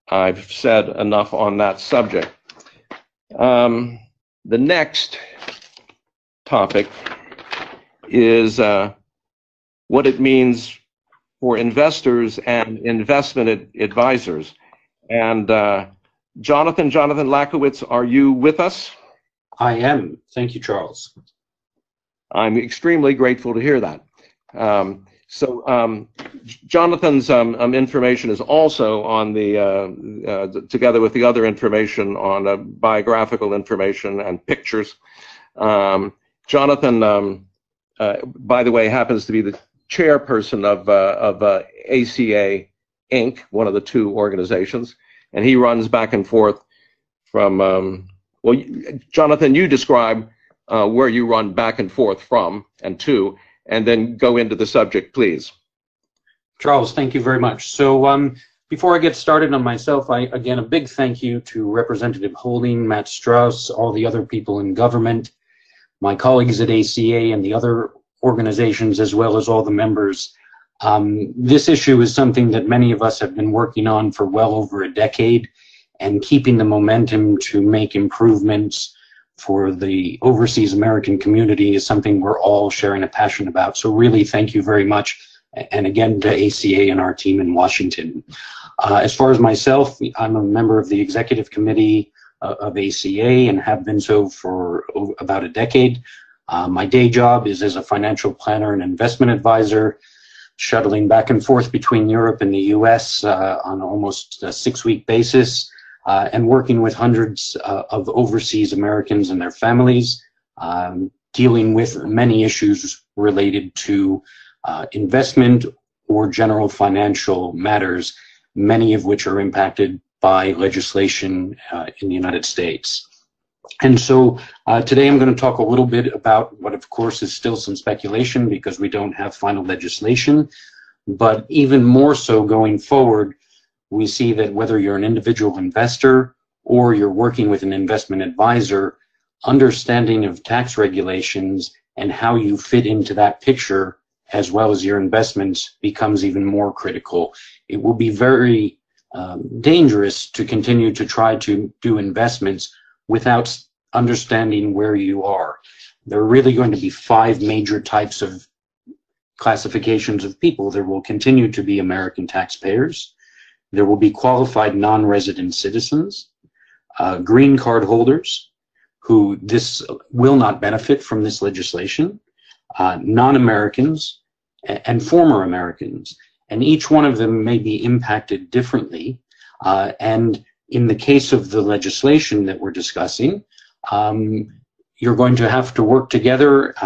I've said enough on that subject. The next topic is what it means for investors and investment advisors. And Jonathan Lakowitz, are you with us? I am. Thank you, Charles. I'm extremely grateful to hear that. So Jonathan's information is also on the, together with the other information on biographical information and pictures. Jonathan, by the way, happens to be the chairperson of ACA Inc., one of the two organizations, and he runs back and forth from, well, Jonathan, you describe where you run back and forth from and to, and then go into the subject, please. Charles, thank you very much. So before I get started on myself, again, a big thank you to Representative Holding, Matt Strauss, all the other people in government, my colleagues at ACA and the other organizations, as well as all the members. This issue is something that many of us have been working on for well over a decade, and keeping the momentum to make improvements for the overseas American community is something we're all sharing a passion about. So really, thank you very much. And again, to ACA and our team in Washington. As far as myself, I'm a member of the executive committee of ACA and have been so for about a decade. My day job is as a financial planner and investment advisor, shuttling back and forth between Europe and the US on almost a 6-week basis. And working with hundreds of overseas Americans and their families, dealing with many issues related to investment or general financial matters, many of which are impacted by legislation in the United States. And so today I'm going to talk a little bit about what, of course, is still some speculation because we don't have final legislation, but even more so going forward, we see that whether you're an individual investor or you're working with an investment advisor, understanding of tax regulations and how you fit into that picture, as well as your investments, becomes even more critical. It will be very dangerous to continue to try to do investments without understanding where you are. There are really going to be 5 major types of classifications of people. There will continue to be American taxpayers. There will be qualified non-resident citizens, green card holders, who this will not benefit from this legislation, non-Americans, and former Americans. And each one of them may be impacted differently. And in the case of the legislation that we're discussing, you're going to have to work together,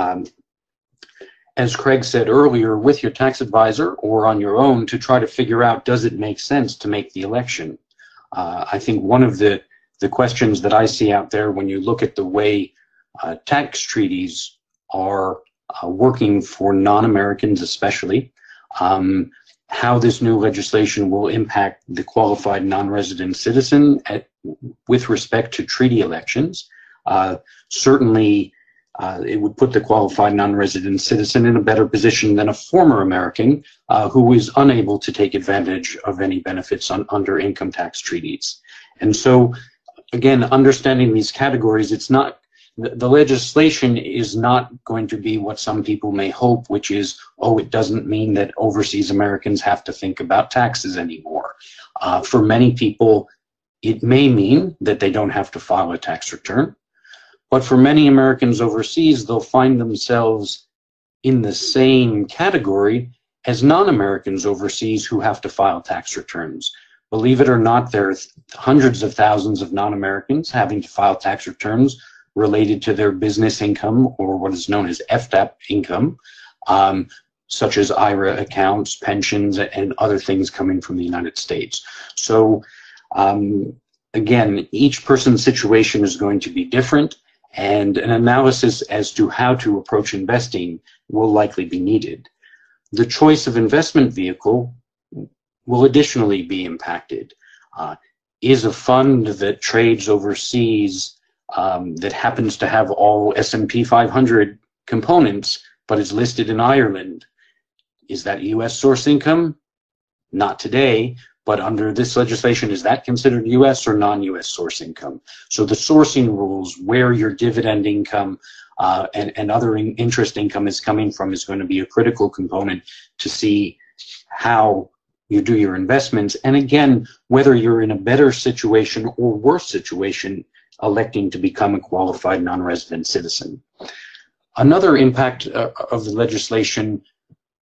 as Craig said earlier, with your tax advisor or on your own to try to figure out, does it make sense to make the election? I think one of the questions that I see out there when you look at the way tax treaties are working for non-Americans especially, how this new legislation will impact the qualified non-resident citizen with respect to treaty elections. Certainly, it would put the qualified non-resident citizen in a better position than a former American who is unable to take advantage of any benefits under income tax treaties. And so, again, understanding these categories, it's not, the legislation is not going to be what some people may hope, which is, oh, it doesn't mean that overseas Americans have to think about taxes anymore. For many people, it may mean that they don't have to file a tax return. But for many Americans overseas, they'll find themselves in the same category as non-Americans overseas who have to file tax returns. Believe it or not, there are hundreds of thousands of non-Americans having to file tax returns related to their business income, or what is known as FTAP income, such as IRA accounts, pensions, and other things coming from the United States. So again, each person's situation is going to be different, and an analysis as to how to approach investing will likely be needed. The choice of investment vehicle will additionally be impacted. Is a fund that trades overseas that happens to have all S&P 500 components but is listed in Ireland, is that U.S. source income? Not today, but under this legislation, is that considered U.S. or non-U.S. source income? So the sourcing rules, where your dividend income and other interest income is coming from, is going to be a critical component to see how you do your investments. And again, whether you're in a better situation or worse situation electing to become a qualified non-resident citizen. Another impact of the legislation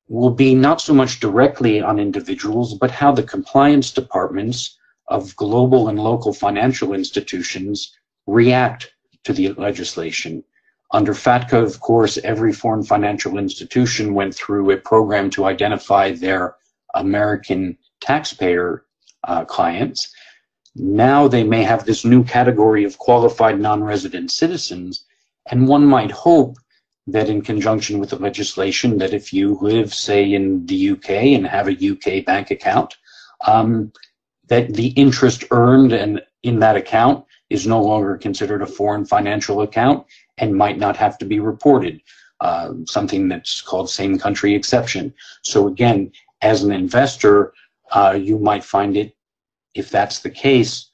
will be not so much directly on individuals, but how the compliance departments of global and local financial institutions react to the legislation. Under FATCA, of course, every foreign financial institution went through a program to identify their American taxpayer clients. Now they may have this new category of qualified non-resident citizens, and one might hope that in conjunction with the legislation, that if you live, say, in the UK and have a UK bank account, that the interest earned in that account is no longer considered a foreign financial account and might not have to be reported, something that's called same country exception. So again, as an investor, you might find it, if that's the case,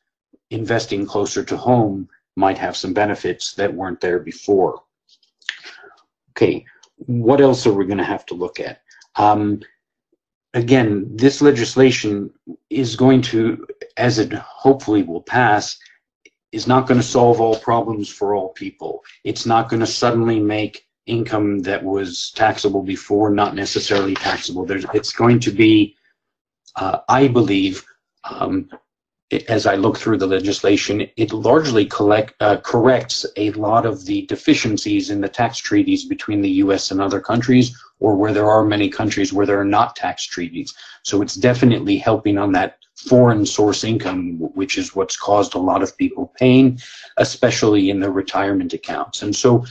investing closer to home might have some benefits that weren't there before. Okay, what else are we going to have to look at? Again, this legislation is going to, as it hopefully will pass, is not going to solve all problems for all people. It's not going to suddenly make income that was taxable before not necessarily taxable. It's going to be, I believe, as I look through the legislation, it largely corrects a lot of the deficiencies in the tax treaties between the U.S. and other countries, or where there are many countries where there are not tax treaties. So it's definitely helping on that foreign source income, which is what's caused a lot of people pain, especially in their retirement accounts. And so,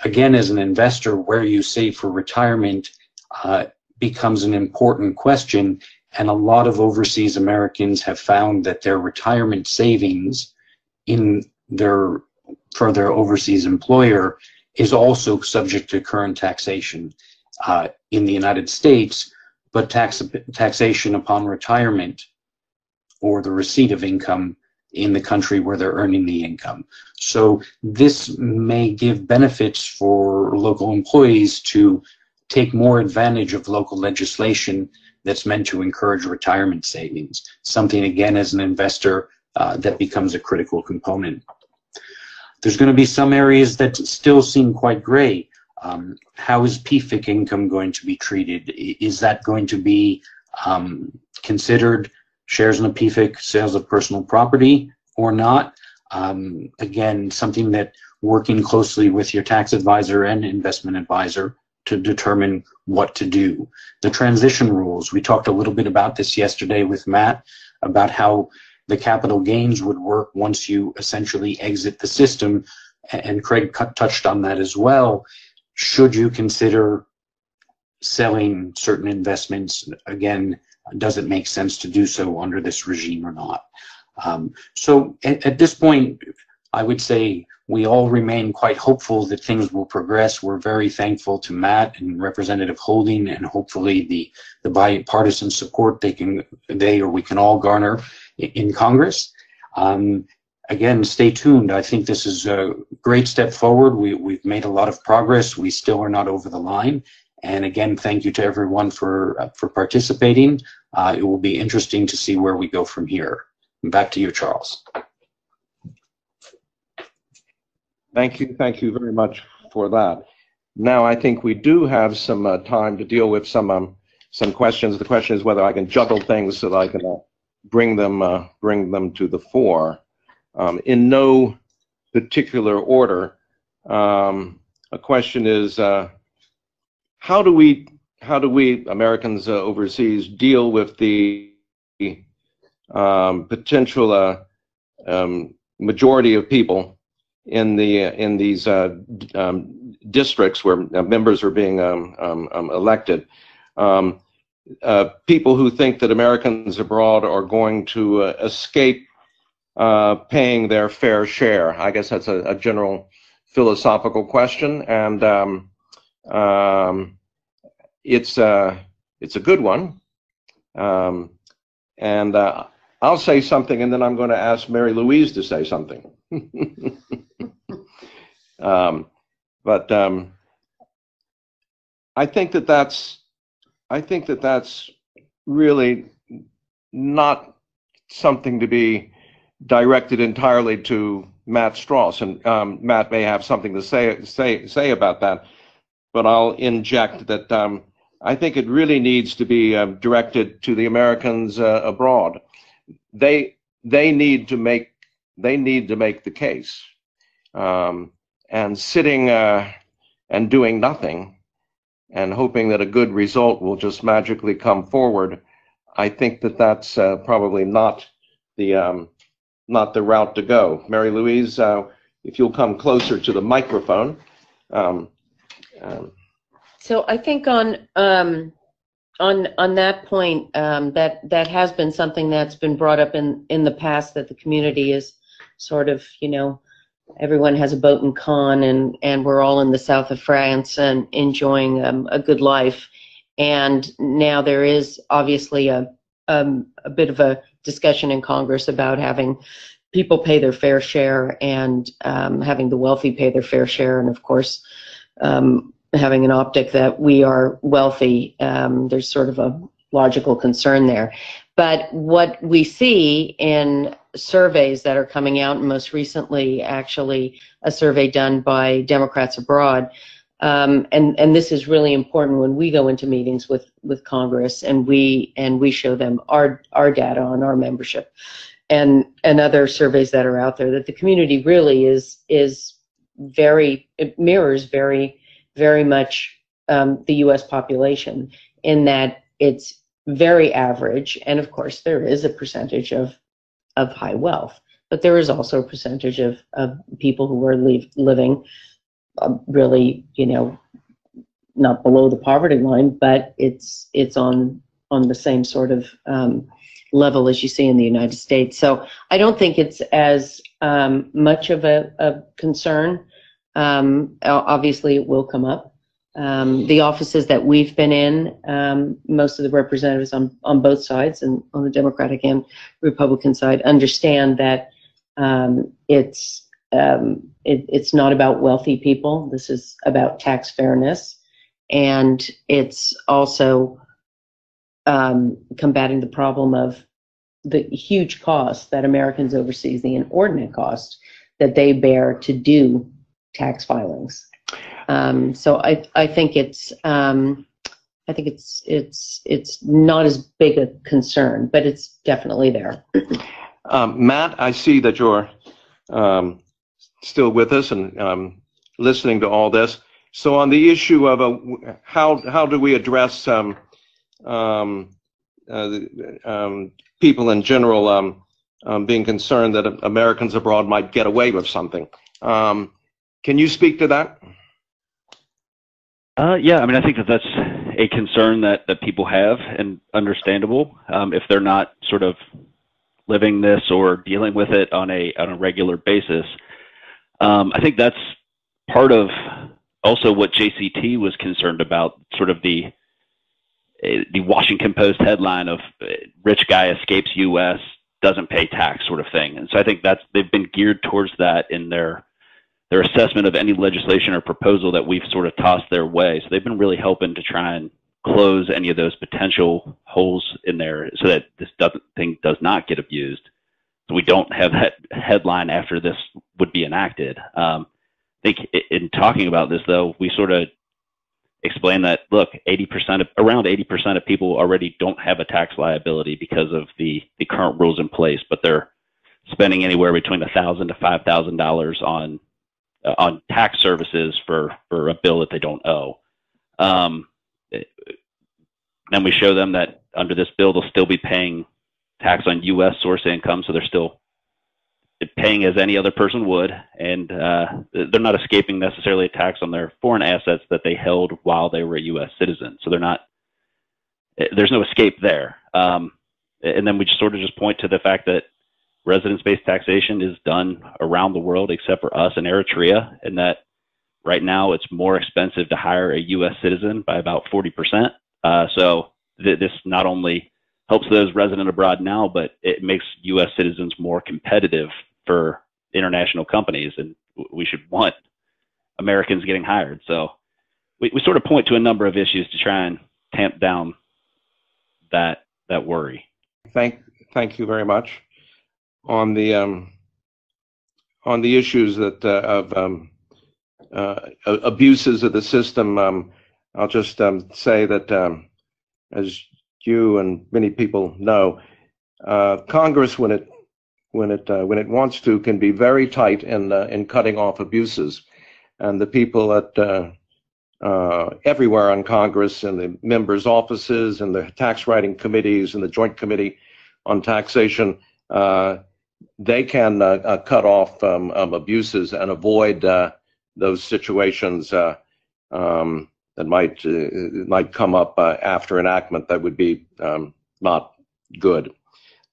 again, as an investor, where you save for retirement becomes an important question. And a lot of overseas Americans have found that their retirement savings for their overseas employer is also subject to current taxation in the United States, but taxation upon retirement or the receipt of income in the country where they're earning the income. So this may give benefits for local employees to take more advantage of local legislation that's meant to encourage retirement savings. Something, again, as an investor, that becomes a critical component. There's going to be some areas that still seem quite gray. How is PFIC income going to be treated? Is that going to be considered shares in a PFIC, sales of personal property, or not? Again, something that working closely with your tax advisor and investment advisor to determine what to do. The transition rules, we talked a little bit about this yesterday with Matt, about how the capital gains would work once you essentially exit the system, and Craig touched on that as well. Should you consider selling certain investments? Again, does it make sense to do so under this regime or not? So at this point, I would say we all remain quite hopeful that things will progress. We're very thankful to Matt and Representative Holding, and hopefully the bipartisan support they or we can all garner in Congress. Again, stay tuned. I think this is a great step forward. We've made a lot of progress. We still are not over the line. And again, thank you to everyone for participating. It will be interesting to see where we go from here. Back to you, Charles. Thank you very much for that. Now I think we do have some time to deal with some questions. The question is whether I can juggle things so that I can bring them to the fore. In no particular order, a question is how do we Americans overseas deal with the potential majority of people in these districts where members are being elected, people who think that Americans abroad are going to escape paying their fair share. I guess that's a general philosophical question, and it's a good one. And I'll say something, and then I'm going to ask Mary Louise to say something. But I think that that's really not something to be directed entirely to Matt Strauss, and Matt may have something to say about that. But I'll inject that I think it really needs to be directed to the Americans abroad. They need to make the case, and sitting and doing nothing and hoping that a good result will just magically come forward, I think that that's probably not the route to go. Mary Louise, if you'll come closer to the microphone. So I think on that point, that has been something that's been brought up in the past, that the community is sort of, everyone has a boat in Cannes, and we're all in the south of France and enjoying a good life. And now there is obviously a bit of a discussion in Congress about having people pay their fair share, and having the wealthy pay their fair share, and of course having an optic that we are wealthy. There's sort of a logical concern there. But what we see in surveys that are coming out, and most recently actually a survey done by Democrats abroad, and this is really important when we go into meetings with Congress, and we show them our data on our membership, and other surveys that are out there, that the community really is very, it mirrors very much the U.S. population, in that it's very average, and of course there is a percentage of high wealth, but there is also a percentage of people who are living really, not below the poverty line, but it's on the same sort of level as you see in the United States. So I don't think it's as much of a concern. Obviously it will come up. The offices that we've been in, most of the representatives on both sides, and on the Democratic and Republican side, understand that it's not about wealthy people. This is about tax fairness, and it's also combating the problem of the huge costs that Americans overseas, the inordinate cost that they bear to do tax filings. So I think it's not as big a concern, but it's definitely there. Matt, I see that you're still with us and listening to all this. So on the issue of how do we address people in general being concerned that Americans abroad might get away with something? Can you speak to that? Yeah, I mean, I think that's a concern that people have, and understandable if they're not sort of living this or dealing with it on a regular basis. I think that's part of also what JCT was concerned about, sort of the Washington Post headline of rich guy escapes U.S., doesn't pay tax sort of thing. And so I think they've been geared towards that in their assessment of any legislation or proposal that we've sort of tossed their way. So they've been really helping to try and close any of those potential holes in there so that this thing does not get abused. So we don't have that headline after this would be enacted. I think in talking about this, though, we sort of explain that, look, around 80% of people already don't have a tax liability because of the current rules in place, but they're spending anywhere between $1,000 to $5,000 on tax services for a bill that they don't owe. Then we show them that under this bill, they'll still be paying tax on U.S. source income, so they're still paying as any other person would, and they're not escaping necessarily a tax on their foreign assets that they held while they were a U.S. citizen. So there's no escape there. And then we just sort of point to the fact that residence-based taxation is done around the world except for us and Eritrea, and that right now it's more expensive to hire a U.S. citizen by about 40%. So this not only helps those resident abroad now, but it makes U.S. citizens more competitive for international companies, and we should want Americans getting hired. So we sort of point to a number of issues to try and tamp down that worry. Thank you very much. On the issues that of abuses of the system, I'll just say that as you and many people know, Congress, when it wants to, can be very tight in cutting off abuses, and the people at everywhere on Congress, and the members' offices, and the tax writing committees, and the Joint Committee on Taxation, they can cut off abuses and avoid those situations that might come up after enactment that would be not good.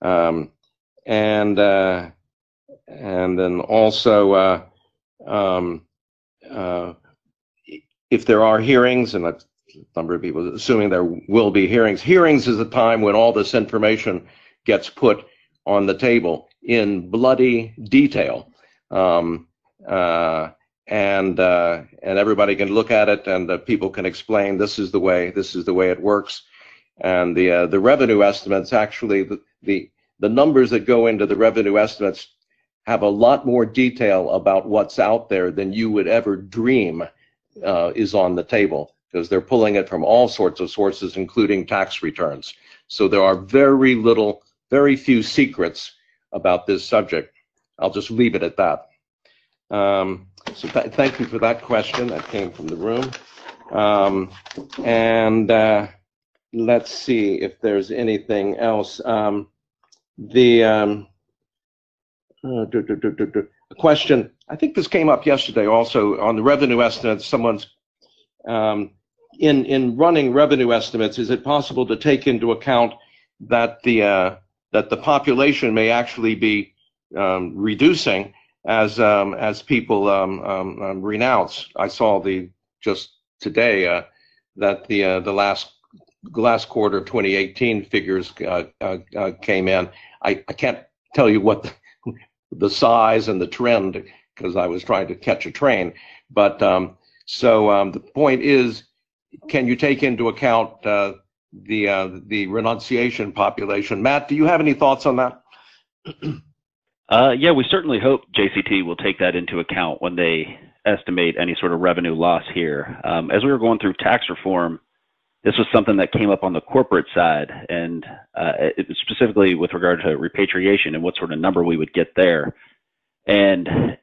And then also, if there are hearings, and a number of people assuming there will be hearings. Hearings is a time when all this information gets put on the table in bloody detail, and everybody can look at it, and people can explain this is the way it works. And the revenue estimates, actually, the numbers that go into the revenue estimates have a lot more detail about what's out there than you would ever dream is on the table, because they're pulling it from all sorts of sources, including tax returns. So there are very few secrets about this subject. I'll just leave it at that. So thank you for that question. That came from the room. Let's see if there's anything else. The question, I think this came up yesterday also on the revenue estimates. Someone's in running revenue estimates, is it possible to take into account that the population may actually be reducing as people renounce? I saw just today that the last quarter of 2018 figures came in. I can't tell you what the size and the trend, because I was trying to catch a train. But the point is, can you take into account the renunciation population? Matt, do you have any thoughts on that? Yeah, we certainly hope JCT will take that into account when they estimate any sort of revenue loss here. As we were going through tax reform, this was something that came up on the corporate side, and specifically with regard to repatriation and what sort of number we would get there. And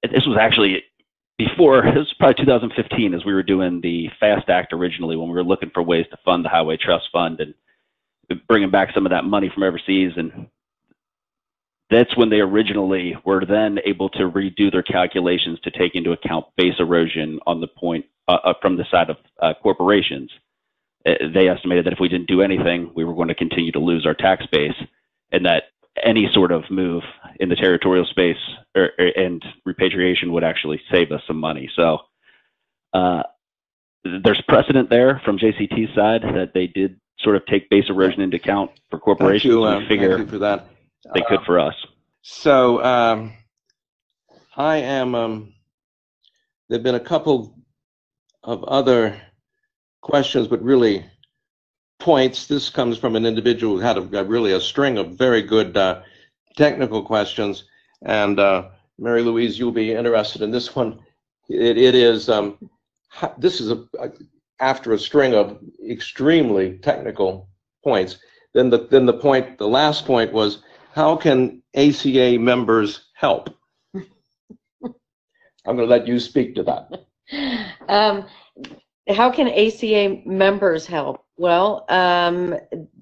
this was actually before, it was probably 2015, as we were doing the FAST Act originally, when we were looking for ways to fund the Highway Trust Fund and bringing back some of that money from overseas. And that's when they originally were then able to redo their calculations to take into account base erosion on the point from the side of corporations. they estimated that if we didn't do anything, we were going to continue to lose our tax base, and that any sort of move in the territorial space and repatriation would actually save us some money. So there's precedent there from JCT's side that they did sort of take base erosion into account for corporations. Thank you for that. They could for us. So I am, there have been a couple of other questions, but really points. This comes from an individual who had really a string of very good technical questions. And Mary Louise, you'll be interested in this one. It is, this is after a string of extremely technical points. Then the last point was, how can ACA members help? I'm going to let you speak to that. How can ACA members help? Well,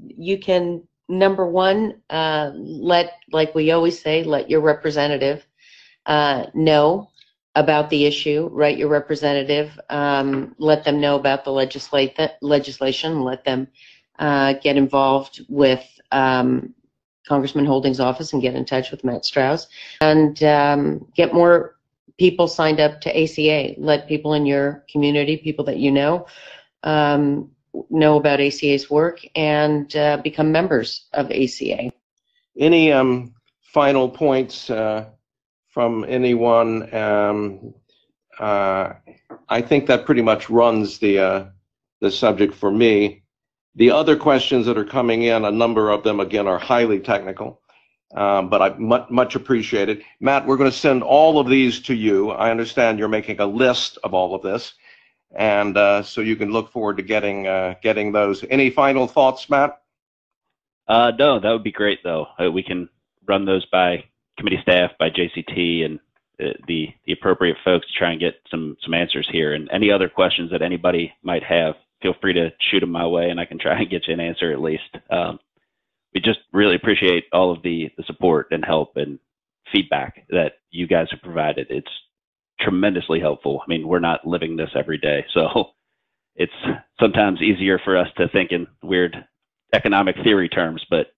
you can, number one, like we always say, let your representative know about the issue. Write your representative. Let them know about the legislation. Let them get involved with Congressman Holding's office and get in touch with Matt Strauss, and get more people signed up to ACA. Let people in your community, people that you know about ACA's work, and become members of ACA. Any final points from anyone? I think that pretty much runs the subject for me. The other questions that are coming in, a number of them, again, are highly technical, but I much appreciate it. Matt, we're going to send all of these to you. I understand you're making a list of all of this, and so you can look forward to getting those. Any final thoughts, Matt? No, that would be great, though. We can run those by committee staff, by JCT, and the appropriate folks to try and get some answers here. And any other questions that anybody might have, feel free to shoot them my way, and I can try and get you an answer at least. We just really appreciate all of the support and help and feedback that you guys have provided. It's tremendously helpful. I mean, we're not living this every day, so it's sometimes easier for us to think in weird economic theory terms, but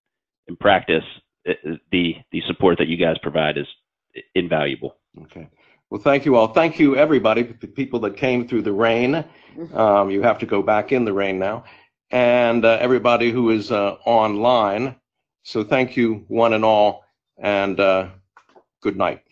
in practice, the support that you guys provide is invaluable. Okay. Well, thank you all. Thank you, everybody, the people that came through the rain. You have to go back in the rain now. And everybody who is online. So thank you, one and all, and good night.